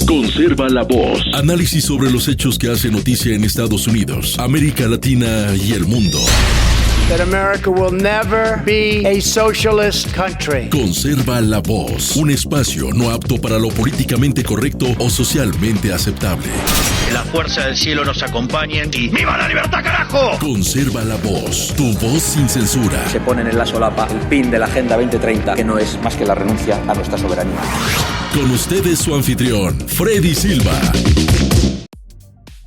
Conserva la voz. Análisis sobre los hechos que hacen noticia en Estados Unidos, América Latina y el mundo. That America will never be a socialist country. Conserva la voz. Un espacio no apto para lo políticamente correcto o socialmente aceptable. Que la fuerza del cielo nos acompañe y ¡viva la libertad, carajo! Conserva la voz. Tu voz sin censura. Se ponen en la solapa el pin de la Agenda 2030, que no es más que la renuncia a nuestra soberanía. Con ustedes su anfitrión, Freddy Silva.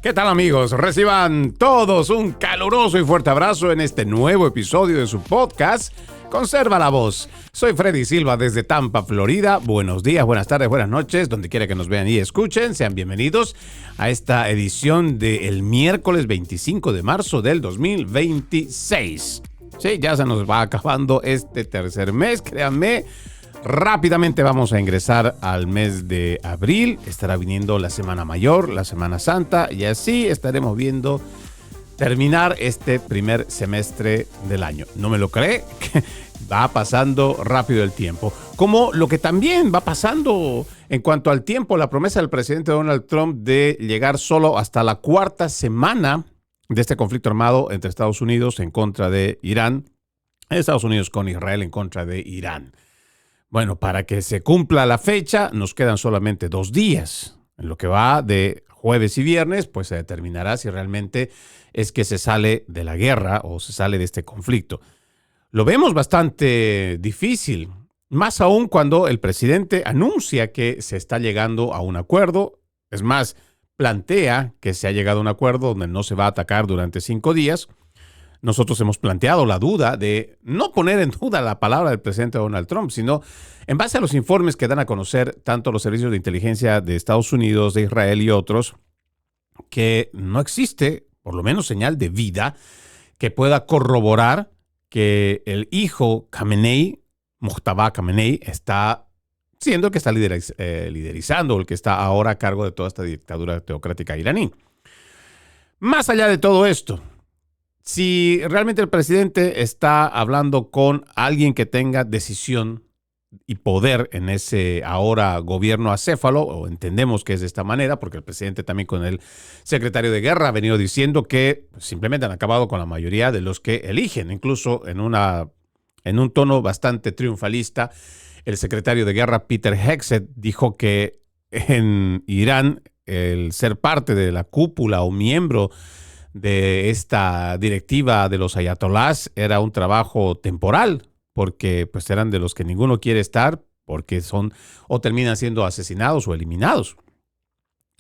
¿Qué tal, amigos? Reciban todos un caluroso y fuerte abrazo en este nuevo episodio de su podcast Conserva la Voz. Soy Freddy Silva desde Tampa, Florida. Buenos días, buenas tardes, buenas noches, donde quiera que nos vean y escuchen. Sean bienvenidos a esta edición del miércoles 25 de marzo del 2026. Sí, ya se nos va acabando este tercer mes, créanme. Rápidamente vamos a ingresar al mes de abril. Estará viniendo la Semana Mayor, la Semana Santa, y así estaremos viendo terminar este primer semestre del año. ¿No me lo cree? Va pasando rápido el tiempo. Como lo que también va pasando en cuanto al tiempo, la promesa del presidente Donald Trump de llegar solo hasta la cuarta semana de este conflicto armado entre Estados Unidos en contra de Irán, Estados Unidos con Israel en contra de Irán. Bueno, para que se cumpla la fecha, nos quedan solamente 2 días. En lo que va de jueves y viernes, pues se determinará si realmente es que se sale de la guerra o se sale de este conflicto. Lo vemos bastante difícil, más aún cuando el presidente anuncia que se está llegando a un acuerdo. Es más, plantea que se ha llegado a un acuerdo donde no se va a atacar durante 5 días. Nosotros hemos planteado la duda de no poner en duda la palabra del presidente Donald Trump, sino en base a los informes que dan a conocer tanto los servicios de inteligencia de Estados Unidos, de Israel y otros, que no existe, por lo menos señal de vida, que pueda corroborar que el hijo Khamenei, Mojtaba Khamenei, está siendo el que está liderizando, el que está ahora a cargo de toda esta dictadura teocrática iraní. Más allá de todo esto, si realmente el presidente está hablando con alguien que tenga decisión y poder en ese ahora gobierno acéfalo, o entendemos que es de esta manera, porque el presidente también con el secretario de Guerra ha venido diciendo que simplemente han acabado con la mayoría de los que eligen, incluso en un tono bastante triunfalista. El secretario de Guerra, Peter Hegseth, dijo que en Irán el ser parte de la cúpula o miembro de esta directiva de los ayatolás era un trabajo temporal, porque pues eran de los que ninguno quiere estar, porque son o terminan siendo asesinados o eliminados.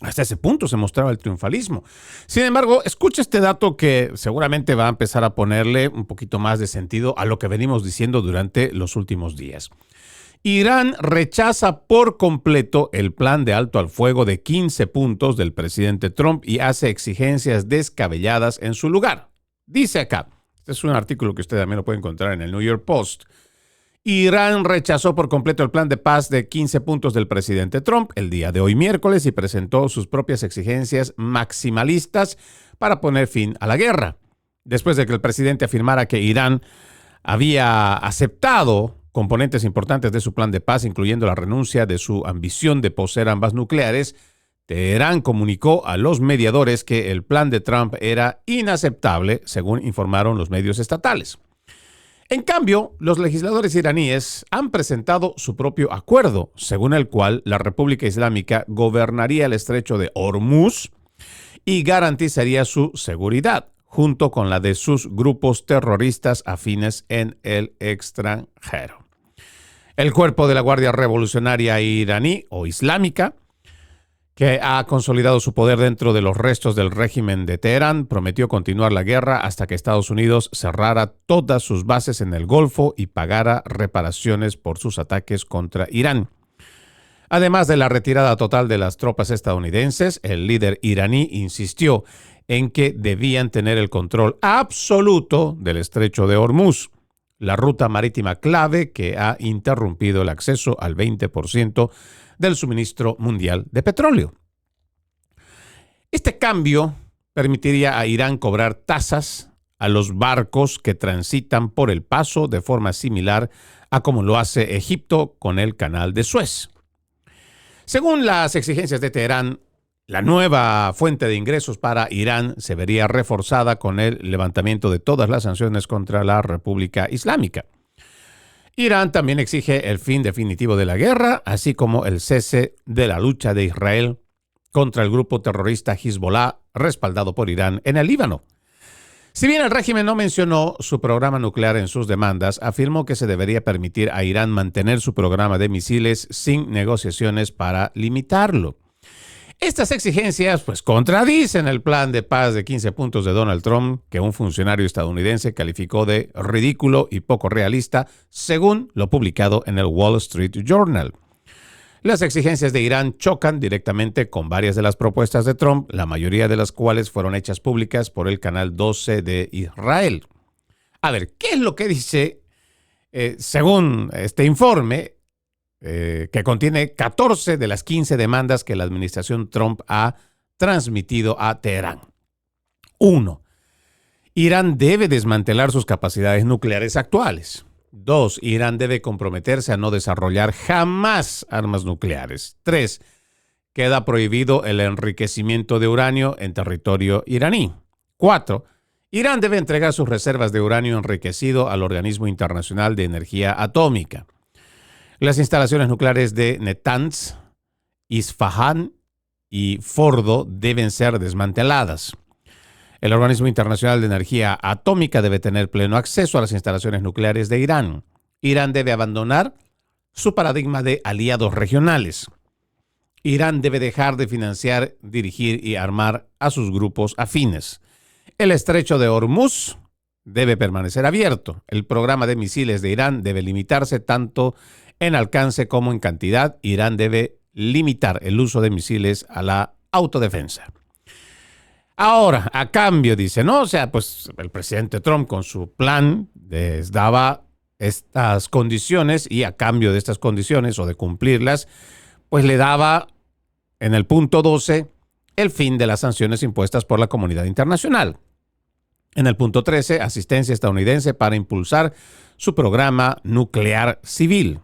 Hasta ese punto se mostraba el triunfalismo. Sin embargo, escucha este dato que seguramente va a empezar a ponerle un poquito más de sentido a lo que venimos diciendo durante los últimos días. Irán rechaza por completo el plan de alto al fuego de 15 puntos del presidente Trump y hace exigencias descabelladas en su lugar. Dice acá, este es un artículo que usted también lo puede encontrar en el New York Post. Irán rechazó por completo el plan de paz de 15 puntos del presidente Trump el día de hoy miércoles y presentó sus propias exigencias maximalistas para poner fin a la guerra. Después de que el presidente afirmara que Irán había aceptado componentes importantes de su plan de paz, incluyendo la renuncia de su ambición de poseer armas nucleares, Teherán comunicó a los mediadores que el plan de Trump era inaceptable, según informaron los medios estatales. En cambio, los legisladores iraníes han presentado su propio acuerdo, según el cual la República Islámica gobernaría el estrecho de Hormuz y garantizaría su seguridad, junto con la de sus grupos terroristas afines en el extranjero. El cuerpo de la Guardia Revolucionaria iraní o islámica, que ha consolidado su poder dentro de los restos del régimen de Teherán, prometió continuar la guerra hasta que Estados Unidos cerrara todas sus bases en el Golfo y pagara reparaciones por sus ataques contra Irán. Además de la retirada total de las tropas estadounidenses, el líder iraní insistió en que debían tener el control absoluto del estrecho de Hormuz, la ruta marítima clave que ha interrumpido el acceso al 20% del suministro mundial de petróleo. Este cambio permitiría a Irán cobrar tasas a los barcos que transitan por el paso de forma similar a como lo hace Egipto con el Canal de Suez. Según las exigencias de Teherán, la nueva fuente de ingresos para Irán se vería reforzada con el levantamiento de todas las sanciones contra la República Islámica. Irán también exige el fin definitivo de la guerra, así como el cese de la lucha de Israel contra el grupo terrorista Hezbollah, respaldado por Irán en el Líbano. Si bien el régimen no mencionó su programa nuclear en sus demandas, afirmó que se debería permitir a Irán mantener su programa de misiles sin negociaciones para limitarlo. Estas exigencias contradicen el plan de paz de 15 puntos de Donald Trump, que un funcionario estadounidense calificó de ridículo y poco realista, según lo publicado en el Wall Street Journal. Las exigencias de Irán chocan directamente con varias de las propuestas de Trump, la mayoría de las cuales fueron hechas públicas por el Canal 12 de Israel. A ver, ¿qué es lo que dice, según este informe, que contiene 14 de las 15 demandas que la administración Trump ha transmitido a Teherán? 1. Irán debe desmantelar sus capacidades nucleares actuales. 2. Irán debe comprometerse a no desarrollar jamás armas nucleares. 3. Queda prohibido el enriquecimiento de uranio en territorio iraní. 4. Irán debe entregar sus reservas de uranio enriquecido al Organismo Internacional de Energía Atómica. Las instalaciones nucleares de Natanz, Isfahan y Fordo deben ser desmanteladas. El Organismo Internacional de Energía Atómica debe tener pleno acceso a las instalaciones nucleares de Irán. Irán debe abandonar su paradigma de aliados regionales. Irán debe dejar de financiar, dirigir y armar a sus grupos afines. El estrecho de Hormuz debe permanecer abierto. El programa de misiles de Irán debe limitarse tanto en alcance como en cantidad. Irán debe limitar el uso de misiles a la autodefensa. Ahora, a cambio, dice, ¿no? O sea, pues el presidente Trump con su plan les daba estas condiciones y a cambio de estas condiciones o de cumplirlas, pues le daba en el punto 12 el fin de las sanciones impuestas por la comunidad internacional. En el punto 13, asistencia estadounidense para impulsar su programa nuclear civil.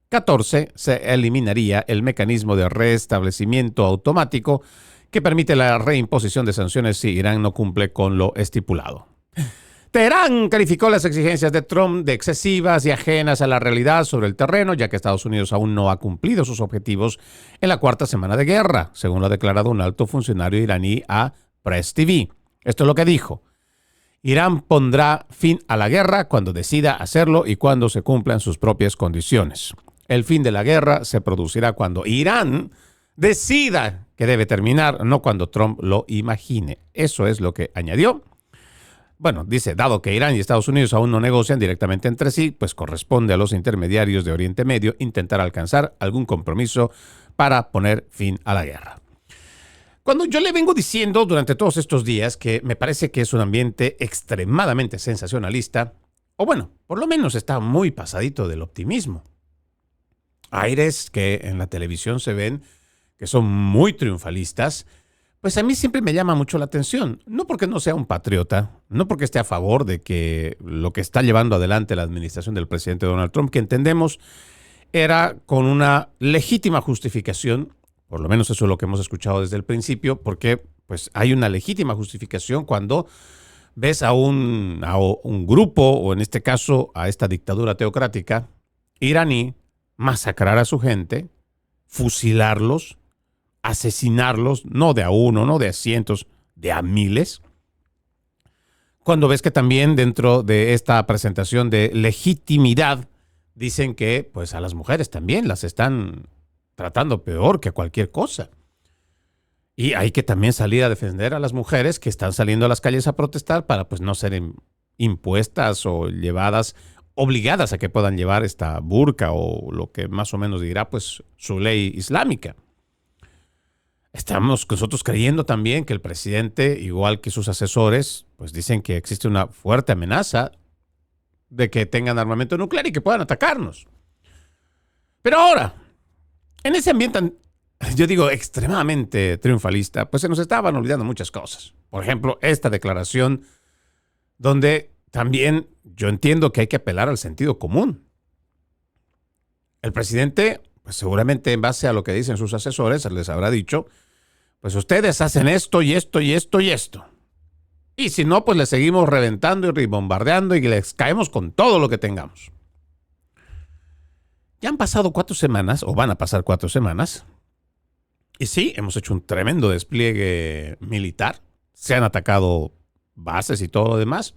14, se eliminaría el mecanismo de restablecimiento automático que permite la reimposición de sanciones si Irán no cumple con lo estipulado. Teherán calificó las exigencias de Trump de excesivas y ajenas a la realidad sobre el terreno, ya que Estados Unidos aún no ha cumplido sus objetivos en la cuarta semana de guerra, según lo ha declarado un alto funcionario iraní a Press TV. Esto es lo que dijo. Irán pondrá fin a la guerra cuando decida hacerlo y cuando se cumplan sus propias condiciones. El fin de la guerra se producirá cuando Irán decida que debe terminar, no cuando Trump lo imagine. Eso es lo que añadió. Bueno, dice, dado que Irán y Estados Unidos aún no negocian directamente entre sí, pues corresponde a los intermediarios de Oriente Medio intentar alcanzar algún compromiso para poner fin a la guerra. Cuando yo le vengo diciendo durante todos estos días que me parece que es un ambiente extremadamente sensacionalista, o bueno, por lo menos está muy pasadito del optimismo. Aires que en la televisión se ven que son muy triunfalistas, pues a mí siempre me llama mucho la atención. No porque no sea un patriota, no porque esté a favor de que lo que está llevando adelante la administración del presidente Donald Trump, que entendemos era con una legítima justificación, por lo menos eso es lo que hemos escuchado desde el principio, porque pues hay una legítima justificación cuando ves a un grupo, o en este caso a esta dictadura teocrática iraní, masacrar a su gente, fusilarlos, asesinarlos, no de a uno, no de a cientos, de a miles. Cuando ves que también dentro de esta presentación de legitimidad dicen que pues a las mujeres también las están tratando peor que a cualquier cosa. Y hay que también salir a defender a las mujeres que están saliendo a las calles a protestar para pues no ser impuestas o llevadas, obligadas a que puedan llevar esta burka o lo que más o menos dirá pues su ley islámica. Estamos nosotros creyendo también que el presidente, igual que sus asesores, pues dicen que existe una fuerte amenaza de que tengan armamento nuclear y que puedan atacarnos. Pero ahora, en ese ambiente, yo digo, extremadamente triunfalista, pues se nos estaban olvidando muchas cosas. Por ejemplo, esta declaración donde también yo entiendo que hay que apelar al sentido común. El presidente pues seguramente en base a lo que dicen sus asesores, les habrá dicho, pues ustedes hacen esto y esto y esto y esto. Y si no, pues les seguimos reventando y bombardeando y les caemos con todo lo que tengamos. Ya han pasado 4 semanas, o van a pasar 4 semanas, y sí, hemos hecho un tremendo despliegue militar. Se han atacado bases y todo lo demás.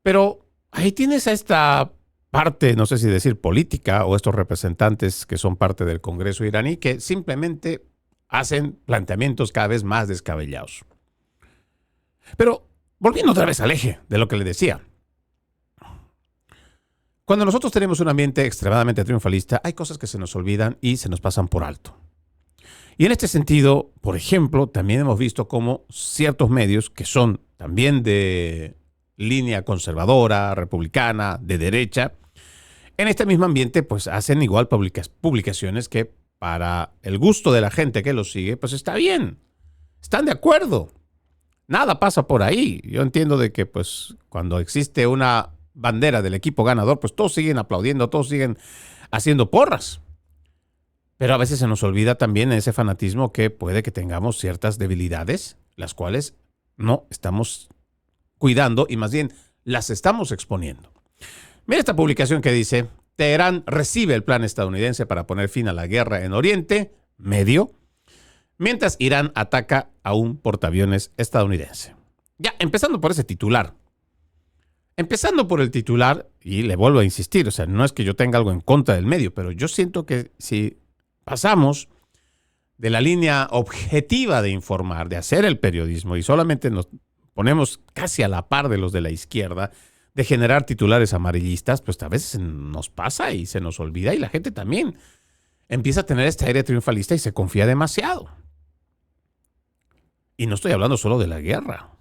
Pero ahí tienes a esta parte, no sé si decir política, o estos representantes que son parte del Congreso iraní, que simplemente hacen planteamientos cada vez más descabellados. Pero volviendo otra vez al eje de lo que le decía. Cuando nosotros tenemos un ambiente extremadamente triunfalista, hay cosas que se nos olvidan y se nos pasan por alto. Y en este sentido, por ejemplo, también hemos visto cómo ciertos medios que son también de línea conservadora, republicana, de derecha, en este mismo ambiente pues hacen igual publicaciones que para el gusto de la gente que los sigue, pues está bien, están de acuerdo. Nada pasa por ahí. Yo entiendo de que pues cuando existe una bandera del equipo ganador, pues todos siguen aplaudiendo, todos siguen haciendo porras. Pero a veces se nos olvida también ese fanatismo que puede que tengamos ciertas debilidades, las cuales no estamos cuidando y más bien las estamos exponiendo. Mira esta publicación que dice: Teherán recibe el plan estadounidense para poner fin a la guerra en Oriente Medio, mientras Irán ataca a un portaaviones estadounidense. Ya, empezando por ese titular. Empezando por el titular, y le vuelvo a insistir, o sea, no es que yo tenga algo en contra del medio, pero yo siento que si pasamos de la línea objetiva de informar, de hacer el periodismo, y solamente nos ponemos casi a la par de los de la izquierda, de generar titulares amarillistas, pues a veces nos pasa y se nos olvida, y la gente también empieza a tener este aire triunfalista y se confía demasiado. Y no estoy hablando solo de la guerra.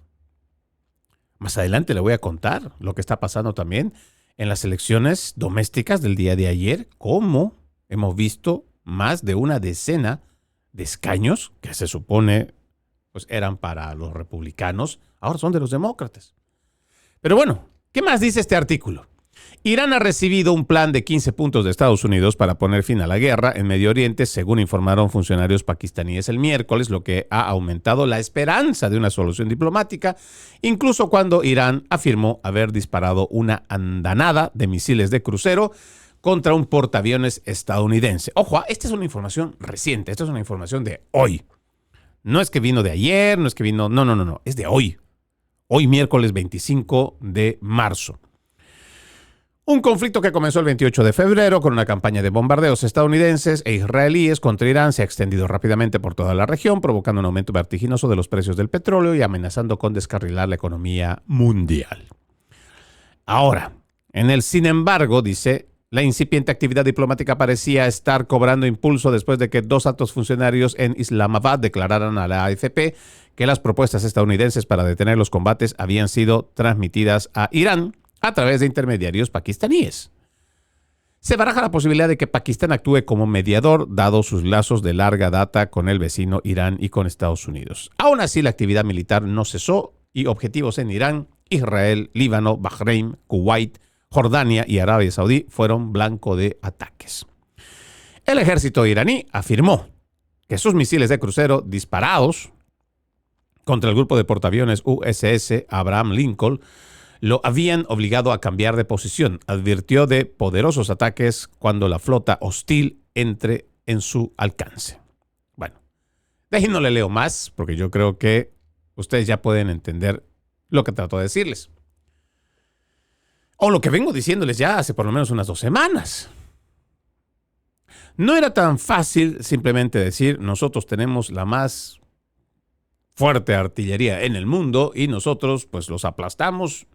Más adelante le voy a contar lo que está pasando también en las elecciones domésticas del día de ayer, cómo hemos visto más de una decena de escaños que se supone pues eran para los republicanos, ahora son de los demócratas. Pero bueno, ¿qué más dice este artículo? Irán ha recibido un plan de 15 puntos de Estados Unidos para poner fin a la guerra en Medio Oriente, según informaron funcionarios pakistaníes el miércoles, lo que ha aumentado la esperanza de una solución diplomática, incluso cuando Irán afirmó haber disparado una andanada de misiles de crucero contra un portaaviones estadounidense. Ojo, esta es una información reciente, esta es una información de hoy. No es que vino de ayer, no es que vino... No, es de hoy. Hoy miércoles 25 de marzo. Un conflicto que comenzó el 28 de febrero con una campaña de bombardeos estadounidenses e israelíes contra Irán se ha extendido rápidamente por toda la región, provocando un aumento vertiginoso de los precios del petróleo y amenazando con descarrilar la economía mundial. Ahora, sin embargo, dice, la incipiente actividad diplomática parecía estar cobrando impulso después de que 2 altos funcionarios en Islamabad declararan a la AFP que las propuestas estadounidenses para detener los combates habían sido transmitidas a Irán a través de intermediarios pakistaníes. Se baraja la posibilidad de que Pakistán actúe como mediador, dado sus lazos de larga data con el vecino Irán y con Estados Unidos. Aún así, la actividad militar no cesó y objetivos en Irán, Israel, Líbano, Bahrein, Kuwait, Jordania y Arabia Saudí fueron blanco de ataques. El ejército iraní afirmó que sus misiles de crucero disparados contra el grupo de portaaviones USS Abraham Lincoln lo habían obligado a cambiar de posición. Advirtió de poderosos ataques cuando la flota hostil entre en su alcance. Bueno, no le leo más porque yo creo que ustedes ya pueden entender lo que trato de decirles. O lo que vengo diciéndoles ya hace por lo menos unas 2 semanas. No era tan fácil simplemente decir, nosotros tenemos la más fuerte artillería en el mundo y nosotros pues los aplastamos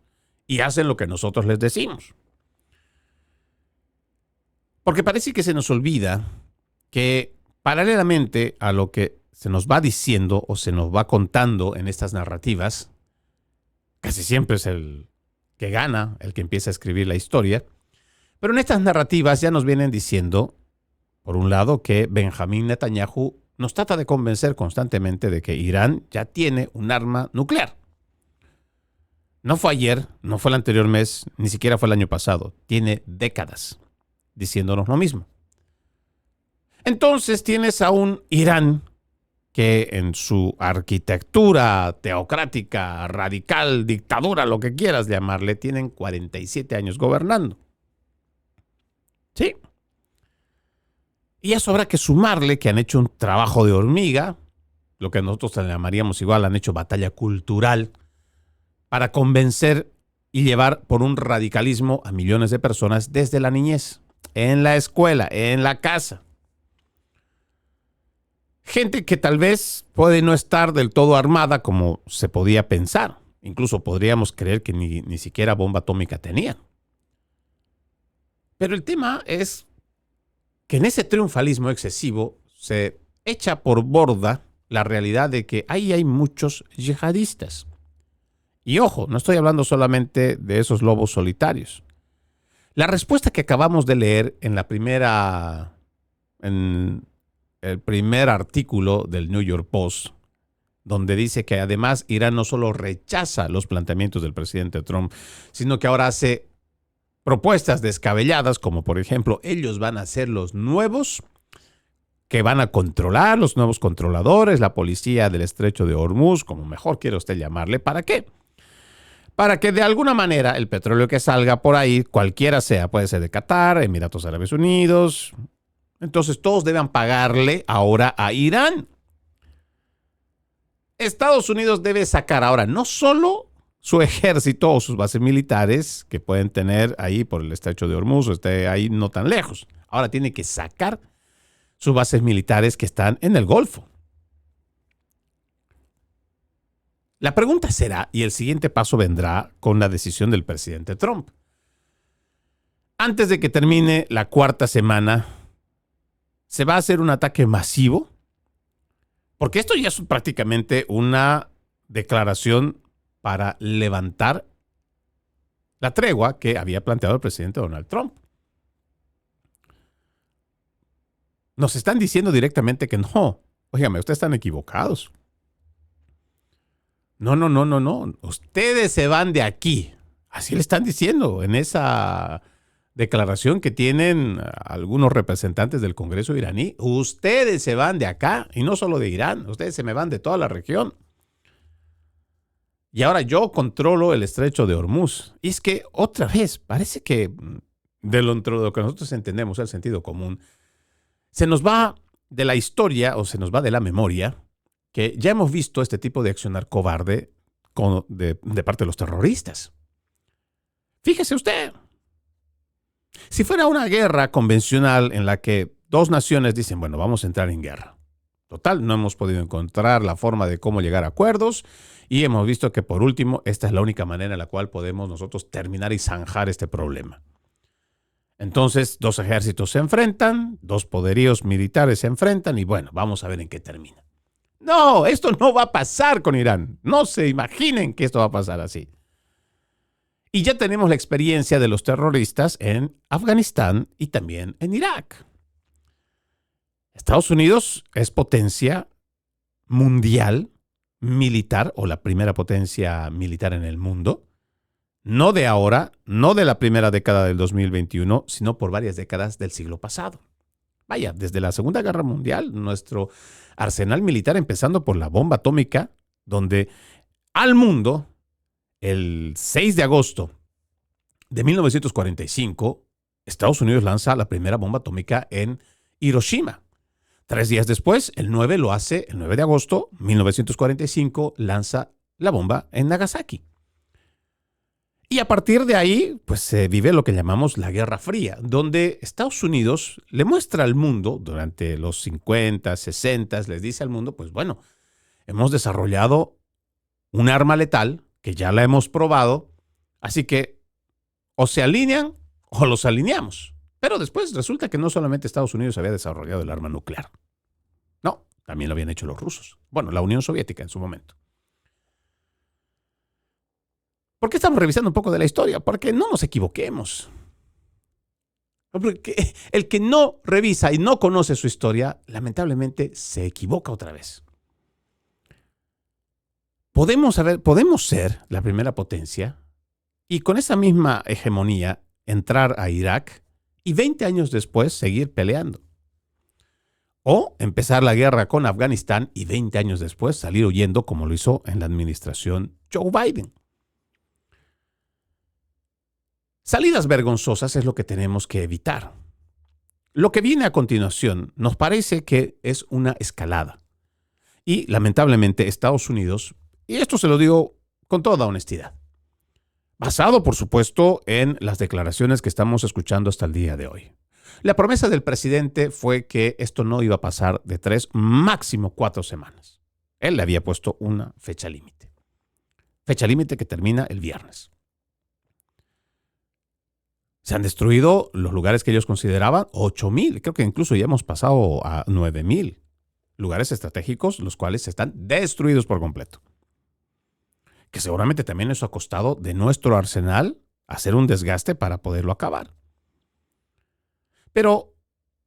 y hacen lo que nosotros les decimos. Porque parece que se nos olvida que paralelamente a lo que se nos va diciendo o se nos va contando en estas narrativas, casi siempre es el que gana, el que empieza a escribir la historia, pero en estas narrativas ya nos vienen diciendo, por un lado, que Benjamín Netanyahu nos trata de convencer constantemente de que Irán ya tiene un arma nuclear. No fue ayer, no fue el anterior mes, ni siquiera fue el año pasado. Tiene décadas diciéndonos lo mismo. Entonces tienes a un Irán que en su arquitectura teocrática, radical, dictadura, lo que quieras llamarle, tienen 47 años gobernando. Sí. Y eso habrá que sumarle que han hecho un trabajo de hormiga, lo que nosotros llamaríamos igual, han hecho batalla cultural para convencer y llevar por un radicalismo a millones de personas desde la niñez, en la escuela, en la casa. Gente que tal vez puede no estar del todo armada como se podía pensar. Incluso podríamos creer que ni siquiera bomba atómica tenían. Pero el tema es que en ese triunfalismo excesivo se echa por borda la realidad de que ahí hay muchos yihadistas. Y ojo, no estoy hablando solamente de esos lobos solitarios. La respuesta que acabamos de leer en el primer artículo del New York Post, donde dice que además Irán no solo rechaza los planteamientos del presidente Trump, sino que ahora hace propuestas descabelladas, como por ejemplo, ellos van a ser los nuevos que van a controlar, los nuevos controladores, la policía del estrecho de Hormuz, como mejor quiera usted llamarle. ¿Para qué? Para que de alguna manera el petróleo que salga por ahí, cualquiera sea, puede ser de Qatar, Emiratos Árabes Unidos, entonces todos deben pagarle ahora a Irán. Estados Unidos debe sacar ahora no solo su ejército o sus bases militares que pueden tener ahí por el estrecho de Hormuz o esté ahí no tan lejos. Ahora tiene que sacar sus bases militares que están en el Golfo. La pregunta será, y el siguiente paso vendrá con la decisión del presidente Trump. Antes de que termine la cuarta semana, ¿se va a hacer un ataque masivo? Porque esto ya es prácticamente una declaración para levantar la tregua que había planteado el presidente Donald Trump. Nos están diciendo directamente que no. Óigame, ustedes están equivocados. No. Ustedes se van de aquí. Así le están diciendo en esa declaración que tienen algunos representantes del Congreso iraní. Ustedes se van de acá, y no solo de Irán, ustedes se me van de toda la región. Y ahora yo controlo el estrecho de Hormuz. Y es que otra vez, parece que de lo que nosotros entendemos, el sentido común, se nos va de la historia o se nos va de la memoria que ya hemos visto este tipo de accionar cobarde de parte de los terroristas. Fíjese usted. Si fuera una guerra convencional en la que dos naciones dicen, bueno, vamos a entrar en guerra. Total, no hemos podido encontrar la forma de cómo llegar a acuerdos y hemos visto que por último esta es la única manera en la cual podemos nosotros terminar y zanjar este problema. Entonces, dos ejércitos se enfrentan, dos poderíos militares se enfrentan y bueno, vamos a ver en qué termina. No, esto no va a pasar con Irán. No se imaginen que esto va a pasar así. Y ya tenemos la experiencia de los terroristas en Afganistán y también en Irak. Estados Unidos es potencia mundial militar o la primera potencia militar en el mundo. No de ahora, no de la primera década del 2021, sino por varias décadas del siglo pasado. Vaya, desde la Segunda Guerra Mundial, nuestro arsenal militar, empezando por la bomba atómica, donde al mundo, el 6 de agosto de 1945, Estados Unidos lanza la primera bomba atómica en Hiroshima. 3 días después, el 9 de agosto de 1945, lanza la bomba en Nagasaki. Y a partir de ahí, pues se vive lo que llamamos la Guerra Fría, donde Estados Unidos le muestra al mundo, durante los 50, 60, les dice al mundo, pues bueno, hemos desarrollado un arma letal que ya la hemos probado, así que o se alinean o los alineamos. Pero después resulta que no solamente Estados Unidos había desarrollado el arma nuclear. No, también lo habían hecho los rusos. Bueno, la Unión Soviética en su momento. ¿Por qué estamos revisando un poco de la historia? Porque no nos equivoquemos. Porque el que no revisa y no conoce su historia, lamentablemente se equivoca otra vez. Podemos ser la primera potencia y con esa misma hegemonía entrar a Irak y 20 años después seguir peleando. O empezar la guerra con Afganistán y 20 años después salir huyendo como lo hizo en la administración Joe Biden. Salidas vergonzosas es lo que tenemos que evitar. Lo que viene a continuación nos parece que es una escalada. Y lamentablemente Estados Unidos, y esto se lo digo con toda honestidad, basado por supuesto en las declaraciones que estamos escuchando hasta el día de hoy. La promesa del presidente fue que esto no iba a pasar de 3, máximo 4 semanas. Él le había puesto una fecha límite. Fecha límite que termina el viernes. Se han destruido los lugares que ellos consideraban 8,000. Creo que incluso ya hemos pasado a 9,000 lugares estratégicos, los cuales están destruidos por completo. Que seguramente también eso ha costado de nuestro arsenal hacer un desgaste para poderlo acabar. Pero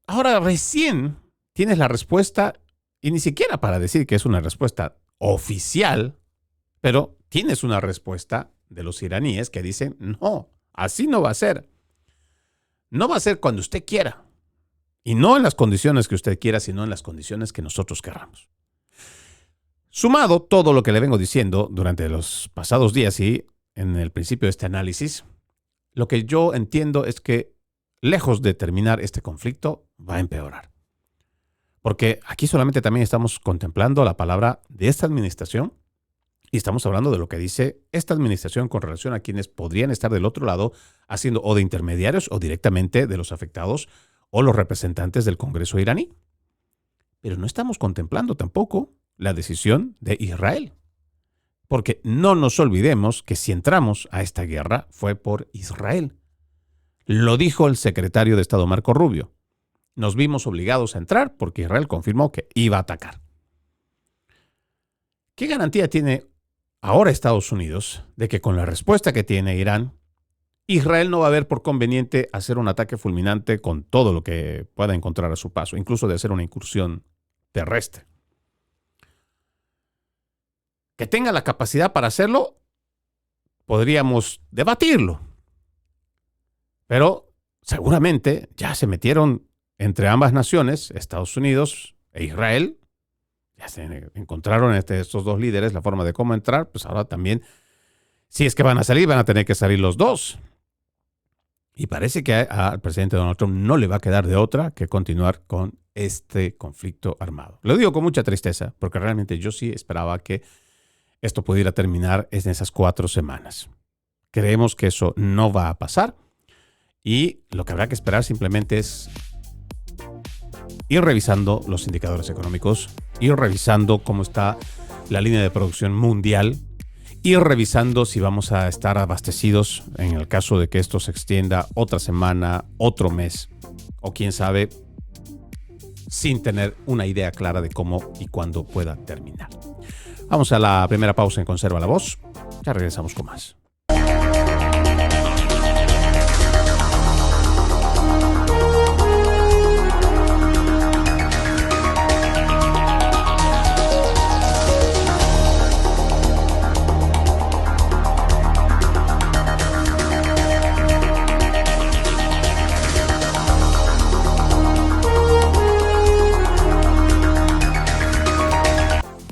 ahora recién tienes la respuesta, y ni siquiera para decir que es una respuesta oficial, pero tienes una respuesta de los iraníes que dicen, no, así no va a ser. No va a ser cuando usted quiera. Y no en las condiciones que usted quiera, sino en las condiciones que nosotros querramos. Sumado todo lo que le vengo diciendo durante los pasados días y en el principio de este análisis, lo que yo entiendo es que lejos de terminar este conflicto, va a empeorar. Porque aquí solamente también estamos contemplando la palabra de esta administración y estamos hablando de lo que dice esta administración con relación a quienes podrían estar del otro lado haciendo o de intermediarios o directamente de los afectados o los representantes del Congreso iraní. Pero no estamos contemplando tampoco la decisión de Israel. Porque no nos olvidemos que si entramos a esta guerra fue por Israel. Lo dijo el secretario de Estado Marco Rubio. Nos vimos obligados a entrar porque Israel confirmó que iba a atacar. ¿Qué garantía tiene ahora Estados Unidos de que con la respuesta que tiene Irán, Israel no va a ver por conveniente hacer un ataque fulminante con todo lo que pueda encontrar a su paso, incluso de hacer una incursión terrestre? Que tenga la capacidad para hacerlo, podríamos debatirlo. Pero seguramente ya se metieron entre ambas naciones, Estados Unidos e Israel. Ya se encontraron estos dos líderes la forma de cómo entrar. Pues ahora también, si es que van a salir, van a tener que salir los dos. Y parece que al presidente Donald Trump no le va a quedar de otra que continuar con este conflicto armado. Lo digo con mucha tristeza, porque realmente yo sí esperaba que esto pudiera terminar en esas 4 semanas. Creemos que eso no va a pasar. Y lo que habrá que esperar simplemente es ir revisando los indicadores económicos, ir revisando cómo está la línea de producción mundial, ir revisando si vamos a estar abastecidos en el caso de que esto se extienda otra semana, otro mes, o quién sabe, sin tener una idea clara de cómo y cuándo pueda terminar. Vamos a la primera pausa en Conserva la Voz. Ya regresamos con más.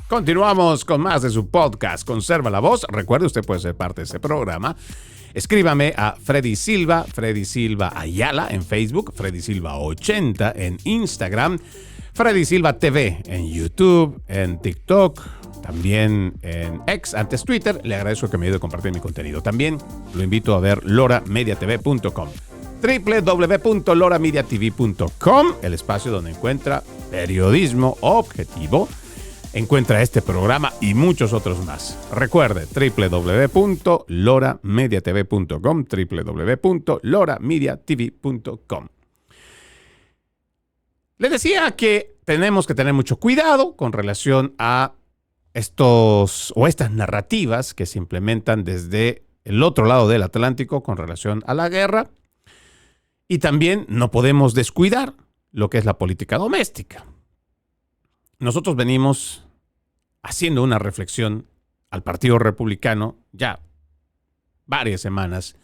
Continuamos con más de su podcast Conserva la Voz. Recuerde, usted puede ser parte de este programa. Escríbame a Freddy Silva Ayala en Facebook, Freddy Silva 80 en Instagram, Freddy Silva TV en YouTube, en TikTok, también en X, antes Twitter. Le agradezco que me ayude a compartir mi contenido. También lo invito a ver loramediatv.com, www.loramediatv.com, el espacio donde encuentra periodismo objetivo. Encuentra este programa y muchos otros más. Recuerde, www.loramediatv.com, www.loramediatv.com. Le decía que tenemos que tener mucho cuidado con relación a estas narrativas que se implementan desde el otro lado del Atlántico con relación a la guerra. Y también no podemos descuidar lo que es la política doméstica. Nosotros venimos haciendo una reflexión al Partido Republicano ya varias semanas.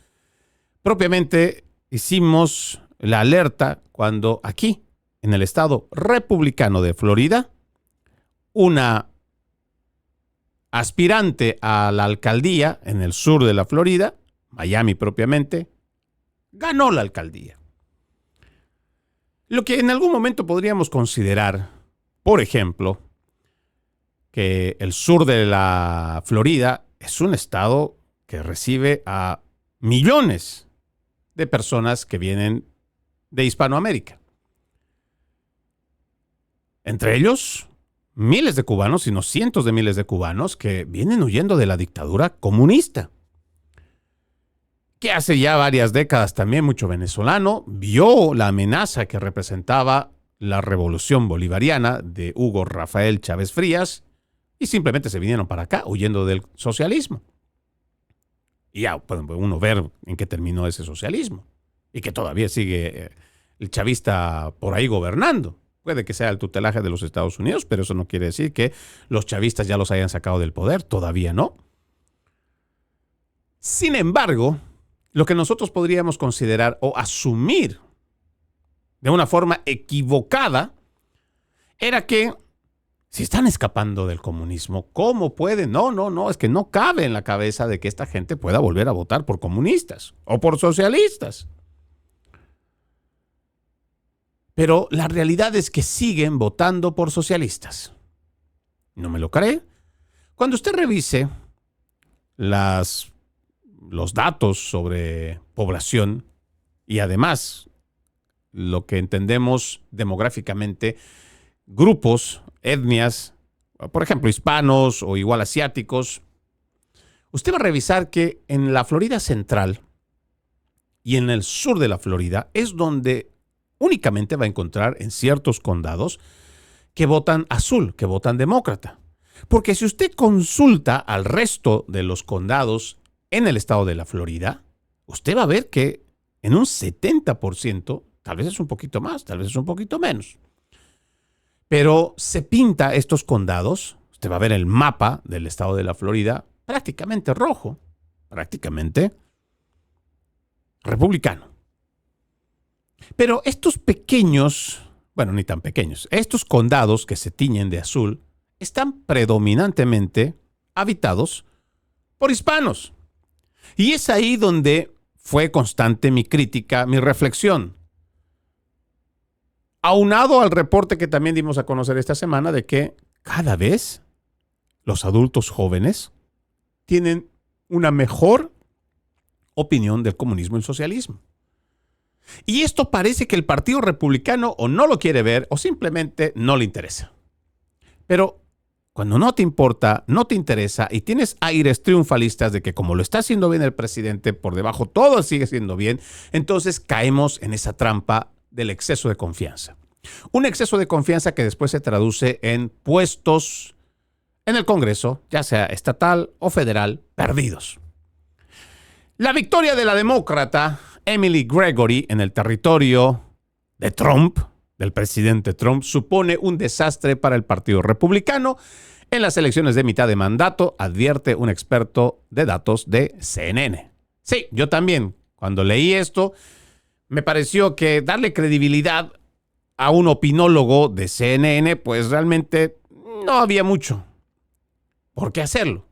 Propiamente hicimos la alerta cuando aquí en el estado republicano de Florida, una aspirante a la alcaldía en el sur de la Florida, Miami propiamente, ganó la alcaldía. Lo que en algún momento podríamos considerar, por ejemplo, que el sur de la Florida es un estado que recibe a millones de personas que vienen de Hispanoamérica. Entre ellos, miles de cubanos, sino cientos de miles de cubanos que vienen huyendo de la dictadura comunista. Que hace ya varias décadas también mucho venezolano vio la amenaza que representaba la revolución bolivariana de Hugo Rafael Chávez Frías y simplemente se vinieron para acá huyendo del socialismo. Y ya puede uno ver en qué terminó ese socialismo y que todavía sigue el chavista por ahí gobernando. Puede que sea el tutelaje de los Estados Unidos, pero eso no quiere decir que los chavistas ya los hayan sacado del poder. Todavía no. Sin embargo, lo que nosotros podríamos considerar o asumir de una forma equivocada era que si están escapando del comunismo, ¿cómo pueden? No, es que no cabe en la cabeza de que esta gente pueda volver a votar por comunistas o por socialistas. Pero la realidad es que siguen votando por socialistas. ¿No me lo cree? Cuando usted revise los datos sobre población y además lo que entendemos demográficamente, grupos, etnias, por ejemplo, hispanos o igual asiáticos, usted va a revisar que en la Florida central y en el sur de la Florida es donde únicamente va a encontrar en ciertos condados que votan azul, que votan demócrata. Porque si usted consulta al resto de los condados en el estado de la Florida, usted va a ver que en un 70%, tal vez es un poquito más, tal vez es un poquito menos, pero se pinta estos condados, usted va a ver el mapa del estado de la Florida, prácticamente rojo, prácticamente republicano. Pero estos pequeños, bueno, ni tan pequeños, estos condados que se tiñen de azul están predominantemente habitados por hispanos. Y es ahí donde fue constante mi crítica, mi reflexión. Aunado al reporte que también dimos a conocer esta semana de que cada vez los adultos jóvenes tienen una mejor opinión del comunismo y el socialismo. Y esto parece que el Partido Republicano o no lo quiere ver o simplemente no le interesa. Pero cuando no te importa, no te interesa y tienes aires triunfalistas de que como lo está haciendo bien el presidente, por debajo todo sigue siendo bien, entonces caemos en esa trampa del exceso de confianza. Un exceso de confianza que después se traduce en puestos en el Congreso, ya sea estatal o federal, perdidos. La victoria de la demócrata Emily Gregory en el territorio de Trump, del presidente Trump, supone un desastre para el Partido Republicano en las elecciones de mitad de mandato, advierte un experto de datos de CNN. Sí, yo también, cuando leí esto, me pareció que darle credibilidad a un opinólogo de CNN, pues realmente no había mucho por qué hacerlo.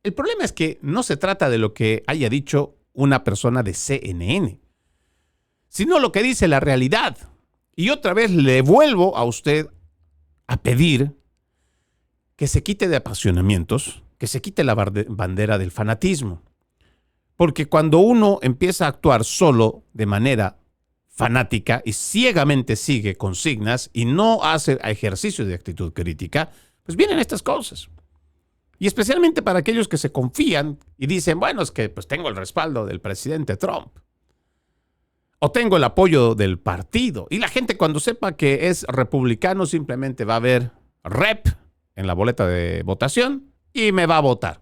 El problema es que no se trata de lo que haya dicho una persona de CNN, sino lo que dice la realidad. Y otra vez le vuelvo a usted a pedir que se quite de apasionamientos, que se quite la bandera del fanatismo. Porque cuando uno empieza a actuar solo de manera fanática y ciegamente sigue consignas y no hace ejercicio de actitud crítica, pues vienen estas cosas. Y especialmente para aquellos que se confían y dicen, bueno, es que pues tengo el respaldo del presidente Trump. O tengo el apoyo del partido. Y la gente cuando sepa que es republicano simplemente va a ver rep en la boleta de votación y me va a votar.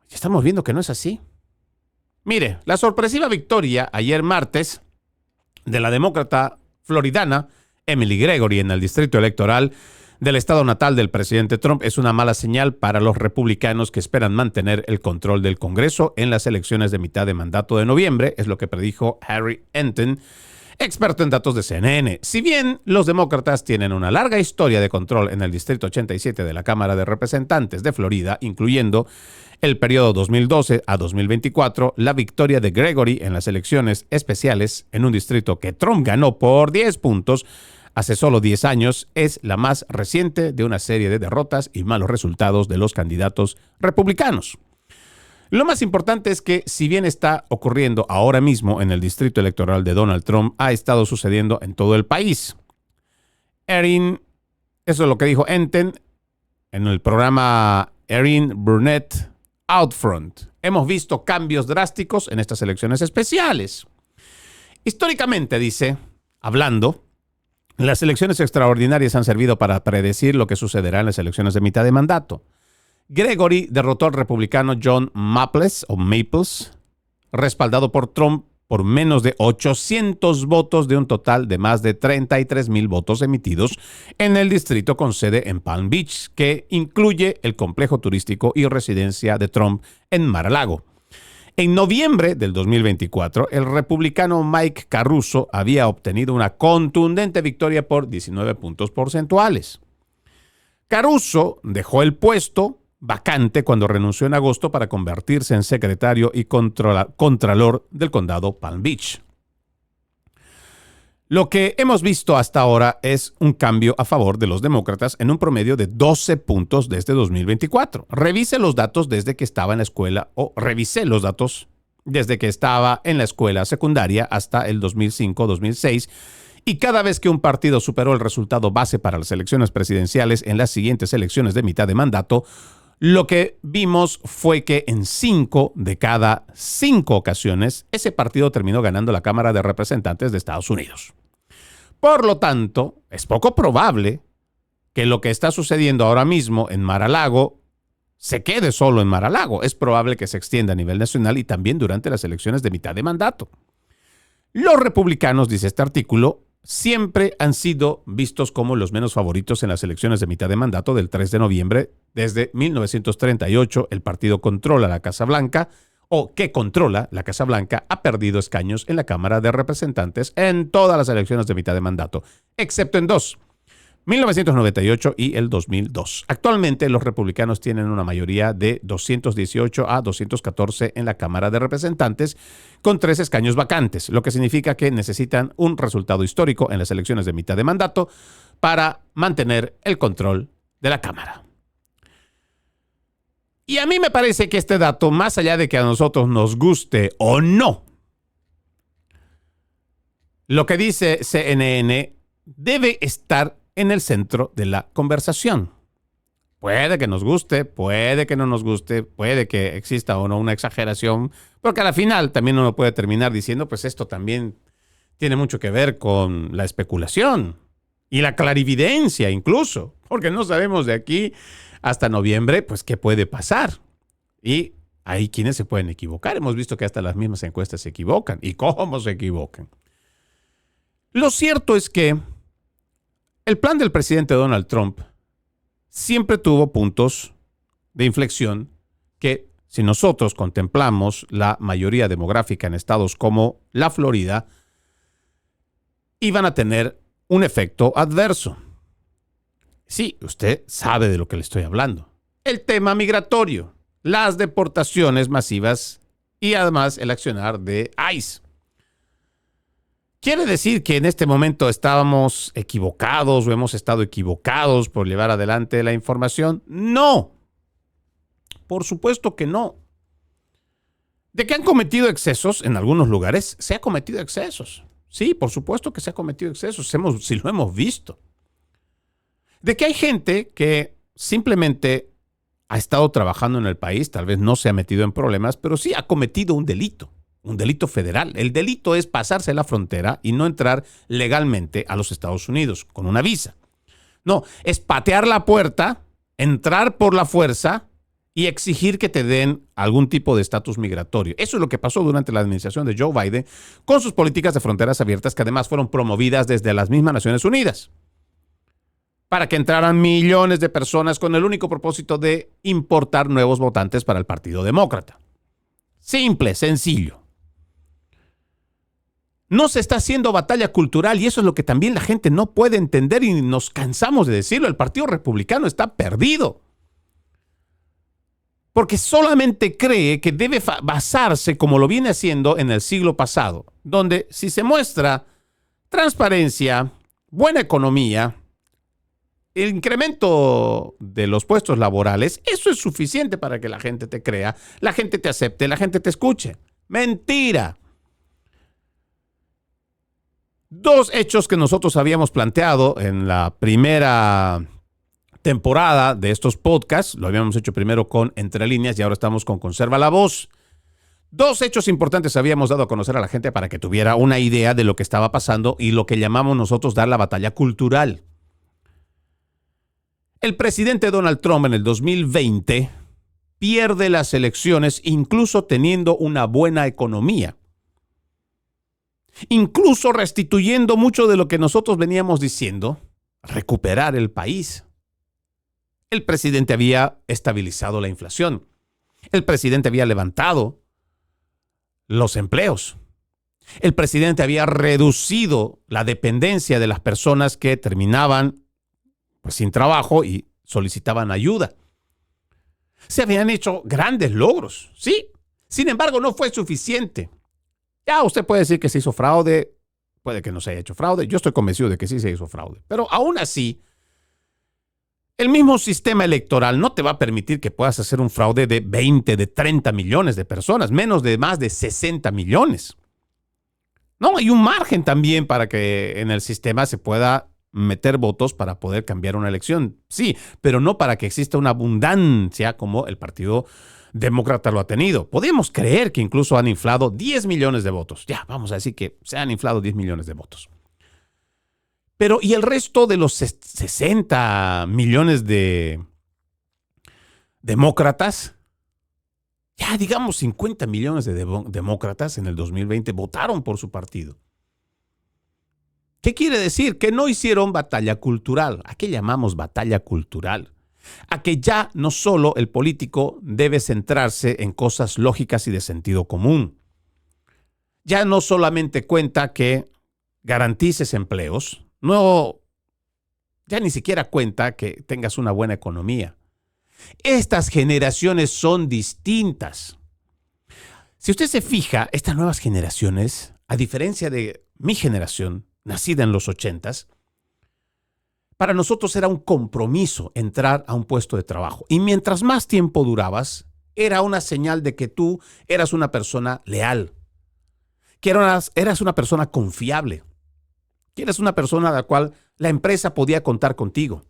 Ya estamos viendo que no es así. Mire, la sorpresiva victoria ayer martes de la demócrata floridana Emily Gregory en el distrito electoral del estado natal del presidente Trump es una mala señal para los republicanos que esperan mantener el control del Congreso en las elecciones de mitad de mandato de noviembre, es lo que predijo Harry Enten, Experto en datos de CNN. Si bien los demócratas tienen una larga historia de control en el Distrito 87 de la Cámara de Representantes de Florida, incluyendo el periodo 2012 a 2024, la victoria de Gregory en las elecciones especiales en un distrito que Trump ganó por 10 puntos hace solo 10 años es la más reciente de una serie de derrotas y malos resultados de los candidatos republicanos. Lo más importante es que, si bien está ocurriendo ahora mismo en el distrito electoral de Donald Trump, ha estado sucediendo en todo el país. Erin, eso es lo que dijo Enten en el programa Erin Burnett Outfront. Hemos visto cambios drásticos en estas elecciones especiales. Históricamente, dice, hablando, las elecciones extraordinarias han servido para predecir lo que sucederá en las elecciones de mitad de mandato. Gregory derrotó al republicano John Maples, respaldado por Trump por menos de 800 votos de un total de más de 33,000 votos emitidos en el distrito con sede en Palm Beach, que incluye el complejo turístico y residencia de Trump en Mar-a-Lago. En noviembre del 2024, el republicano Mike Caruso había obtenido una contundente victoria por 19 puntos porcentuales. Caruso dejó el puesto vacante cuando renunció en agosto para convertirse en secretario y contralor del condado Palm Beach. Lo que hemos visto hasta ahora es un cambio a favor de los demócratas en un promedio de 12 puntos desde 2024. Revise los datos desde que estaba en la escuela, o revisé los datos desde que estaba en la escuela secundaria hasta el 2005-2006, y cada vez que un partido superó el resultado base para las elecciones presidenciales en las siguientes elecciones de mitad de mandato, lo que vimos fue que en 5 de cada 5 ocasiones ese partido terminó ganando la Cámara de Representantes de Estados Unidos. Por lo tanto, es poco probable que lo que está sucediendo ahora mismo en Mar-a-Lago se quede solo en Mar-a-Lago. Es probable que se extienda a nivel nacional y también durante las elecciones de mitad de mandato. Los republicanos, dice este artículo, siempre han sido vistos como los menos favoritos en las elecciones de mitad de mandato del 3 de noviembre. Desde 1938, el partido controla la Casa Blanca, o que controla la Casa Blanca, ha perdido escaños en la Cámara de Representantes en todas las elecciones de mitad de mandato, excepto en 2, 1998 y el 2002. Actualmente, los republicanos tienen una mayoría de 218 a 214 en la Cámara de Representantes, con 3 escaños vacantes, lo que significa que necesitan un resultado histórico en las elecciones de mitad de mandato para mantener el control de la Cámara. Y a mí me parece que este dato, más allá de que a nosotros nos guste o no, lo que dice CNN debe estar en el centro de la conversación. Puede que nos guste, puede que no nos guste, puede que exista o no una exageración, porque a la final también uno puede terminar diciendo, pues esto también tiene mucho que ver con la especulación y la clarividencia incluso, porque no sabemos de aquí hasta noviembre, pues qué puede pasar. Y hay quienes se pueden equivocar. Hemos visto que hasta las mismas encuestas se equivocan. ¿Y cómo se equivocan? Lo cierto es que el plan del presidente Donald Trump siempre tuvo puntos de inflexión que, si nosotros contemplamos la mayoría demográfica en estados como la Florida, iban a tener un efecto adverso. Sí, usted sabe de lo que le estoy hablando. El tema migratorio, las deportaciones masivas y además el accionar de ICE. ¿Quiere decir que en este momento estábamos equivocados o hemos estado equivocados por llevar adelante la información? No. Por supuesto que no. ¿De que han cometido excesos en algunos lugares? Se ha cometido excesos. Sí, por supuesto que se ha cometido excesos. Si lo hemos visto. De que hay gente que simplemente ha estado trabajando en el país, tal vez no se ha metido en problemas, pero sí ha cometido un delito federal. El delito es pasarse la frontera y no entrar legalmente a los Estados Unidos con una visa. No, es patear la puerta, entrar por la fuerza y exigir que te den algún tipo de estatus migratorio. Eso es lo que pasó durante la administración de Joe Biden con sus políticas de fronteras abiertas, que además fueron promovidas desde las mismas Naciones Unidas, para que entraran millones de personas con el único propósito de importar nuevos votantes para el Partido Demócrata. Simple, sencillo. No se está haciendo batalla cultural y eso es lo que también la gente no puede entender y nos cansamos de decirlo. El Partido Republicano está perdido. Porque solamente cree que debe basarse, como lo viene haciendo en el siglo pasado, donde si se muestra transparencia, buena economía, el incremento de los puestos laborales, eso es suficiente para que la gente te crea, la gente te acepte, la gente te escuche. ¡Mentira! Dos hechos que nosotros habíamos planteado en la primera temporada de estos podcasts, lo habíamos hecho primero con Entre Líneas y ahora estamos con Conserva la Voz. Dos hechos importantes habíamos dado a conocer a la gente para que tuviera una idea de lo que estaba pasando y lo que llamamos nosotros dar la batalla cultural. El presidente Donald Trump en el 2020 pierde las elecciones incluso teniendo una buena economía. Incluso restituyendo mucho de lo que nosotros veníamos diciendo, recuperar el país. El presidente había estabilizado la inflación. El presidente había levantado los empleos. El presidente había reducido la dependencia de las personas que terminaban sin trabajo y solicitaban ayuda. Se habían hecho grandes logros, sí. Sin embargo, no fue suficiente. Ya usted puede decir que se hizo fraude, puede que no se haya hecho fraude. Yo estoy convencido de que sí se hizo fraude. Pero aún así, el mismo sistema electoral no te va a permitir que puedas hacer un fraude de 20, de 30 millones de personas, menos de más de 60 millones. No, hay un margen también para que en el sistema se pueda meter votos para poder cambiar una elección. Sí, pero no para que exista una abundancia como el Partido Demócrata lo ha tenido. Podemos creer que incluso han inflado 10 millones de votos. Ya, vamos a decir que se han inflado 10 millones de votos. Pero, ¿y el resto de los 60 millones de demócratas? Ya, digamos, 50 millones de demócratas en el 2020 votaron por su partido. ¿Qué quiere decir? Que no hicieron batalla cultural. ¿A qué llamamos batalla cultural? A que ya no solo el político debe centrarse en cosas lógicas y de sentido común. Ya no solamente cuenta que garantices empleos, no, ya ni siquiera cuenta que tengas una buena economía. Estas generaciones son distintas. Si usted se fija, estas nuevas generaciones, a diferencia de mi generación, nacida en los 80s, para nosotros era un compromiso entrar a un puesto de trabajo. Y mientras más tiempo durabas, era una señal de que tú eras una persona leal, que eras una persona confiable, que eras una persona a la cual la empresa podía contar contigo.